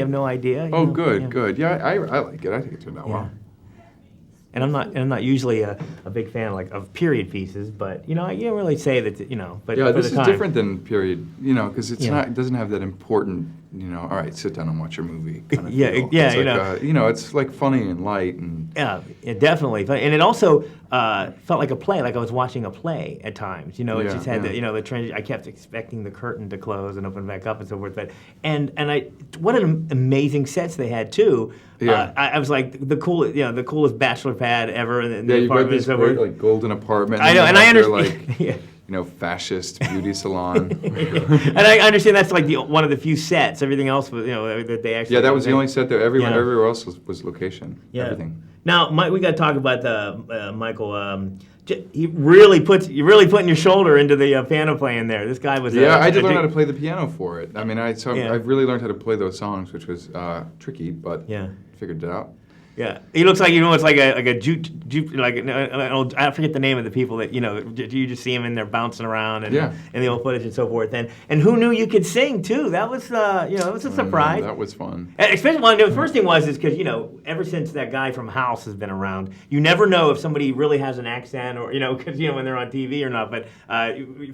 have no idea. Oh, good, good. Yeah, I like it. I think it turned out well. And I'm not usually a big fan of period pieces, but you don't really say that, but yeah, for this the is time. different than period, because it's not. It doesn't have that important, all right, sit down and watch your movie kind of Yeah, feel. yeah, It's it's like funny and light and. Yeah, definitely. And it also felt like a play, like I was watching a play at times. It just had the transition. I kept expecting the curtain to close and open back up and so forth. But what an amazing sets they had too. Yeah. I was like the coolest bachelor pad ever in the You've got apartment. this great like golden apartment. I know, and I understand. understand. Fascist beauty salon. And I understand that's like one of the few sets. Everything else was, that they actually. Yeah, that was the only set there. Everywhere else was location. Yeah. Everything. Now, we got to talk about Michael. You're really putting your shoulder into the piano playing there. This guy was. Yeah, I did learn how to play the piano for it. I mean, I really learned how to play those songs, which was tricky, but figured it out. Yeah, he looks like it's like a juke like an old, I forget the name of the people that you just see him in there bouncing around and in the old footage and so forth. And who knew you could sing too? That was it was a surprise. That was fun. And especially the first thing is because ever since that guy from House has been around, you never know if somebody really has an accent or because when they're on TV or not. But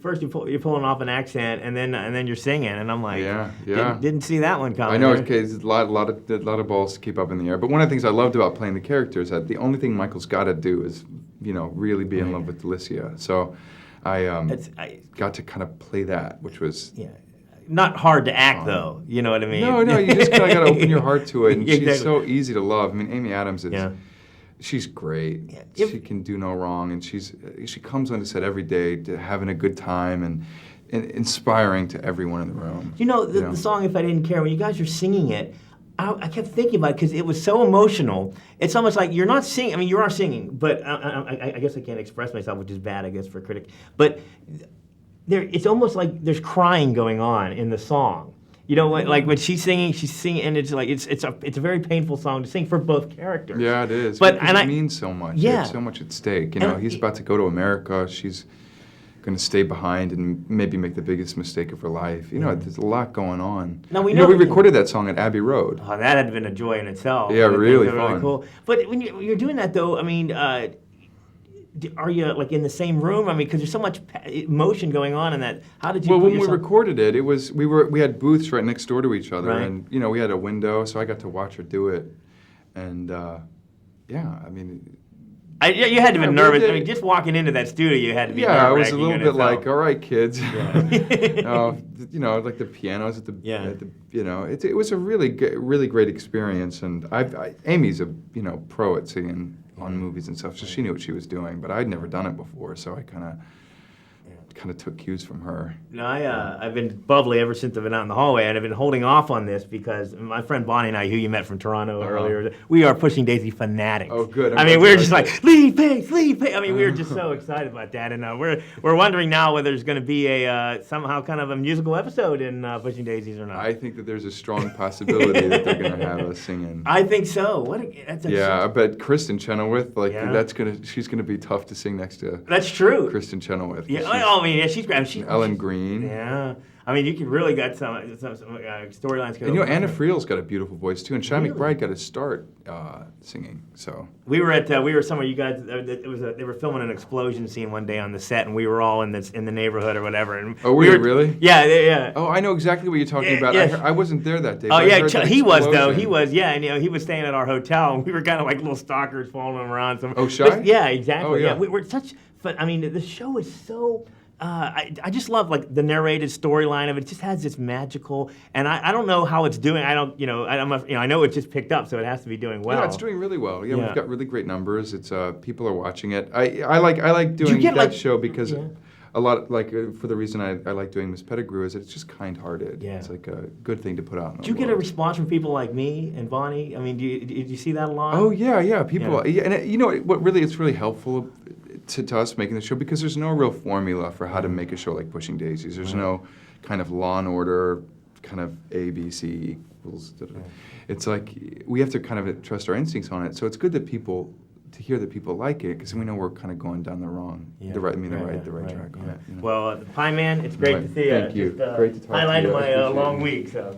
first you're pulling off an accent and then you're singing and I'm like didn't see that one coming. I know it's a lot of balls to keep up in the air. But one of the things I loved about playing the characters that the only thing Michael's got to do is really be in love with Alicia. So I got to kind of play that, which was not hard to act though. You know what I mean? No, you just kind of got to open your heart to it, and Exactly. she's so easy to love. I mean, Amy Adams is. She's great. Yeah. She can do no wrong, and she comes onto set every day to having a good time and inspiring to everyone in the room. The song "If I Didn't Care," when you guys were singing it, I kept thinking about it because it was so emotional. It's almost like you're not singing. I mean, you are singing, but I guess I can't express myself, which is bad, I guess, for a critic. But it's almost like there's crying going on in the song. Like when she's singing, and it's like it's a very painful song to sing for both characters. Yeah, it is. But it means so much. Yeah. There's so much at stake. He's about to go to America. She's going to stay behind and maybe make the biggest mistake of her life. There's a lot going on. Now we recorded that song at Abbey Road. Oh, that had been a joy in itself. Yeah, really fun. Really cool. But when you're doing that though, I mean, are you like in the same room? I mean, because there's so much emotion going on in that. How did you? Well, when we recorded it, we had booths right next door to each other, right. And we had a window, so I got to watch her do it, and I mean. You had to be nervous. I mean, just walking into that studio, you had to be nervous. Yeah, I was a little bit like, all right, kids. Yeah. Like the pianos at the, it was a really great experience. And Amy's a, pro at singing on movies and stuff, so she knew what she was doing. But I'd never done it before, so I kind of took cues from her. No, I've been bubbly ever since I've been out in the hallway, and I've been holding off on this because my friend Bonnie and I, who you met from Toronto earlier, we are Pushing Daisy fanatics. Oh, good. I mean, we're just like, leave Pace. I mean, we were just so excited about that, and we're wondering now whether there's going to be a somehow kind of a musical episode in Pushing Daisies or not. I think that there's a strong possibility that they're going to have us singing. I think so. I bet Kristen Chenoweth, she's gonna be tough to sing next to. That's true. Kristen Chenoweth. Yeah, I mean, she's Ellen Green. Yeah, I mean, you could really got some storylines. And Anna Friel's got a beautiful voice too, and Shy McBride got to start singing. So we were somewhere. You guys, they were filming an explosion scene one day on the set, and we were all in the neighborhood or whatever. And we were really? Yeah. Oh, I know exactly what you're talking about. Yeah. I wasn't there that day. Oh yeah, he was though. He was and he was staying at our hotel, and we were kind of like little stalkers following him around. Shy? Yeah, exactly. Oh yeah. We're such fun. I mean, the show is so. I just love like the narrated storyline of it. It just has this magical, and I don't know how it's doing. I don't, I know it just picked up, so it has to be doing well. Yeah, it's doing really well. Yeah, we've got really great numbers. It's people are watching it. I like doing that show because a lot for the reason I like doing Miss Pettigrew is that it's just kind-hearted. Yeah. It's like a good thing to put out. Do you get a response from people like me and Bonnie? I mean, did you see that a lot? Oh yeah, people. Yeah. And what really it's really helpful to us making the show because there's no real formula for how to make a show like Pushing Daisies. There's no kind of Law and Order, kind of A, B, C equals. It's like we have to kind of trust our instincts on it. So it's good that to hear that people like it because we know we're kind of going down the right track on it. Well, Pie Man, it's great to see you. Thank you. Great to talk to you. Highlighted my long week. So.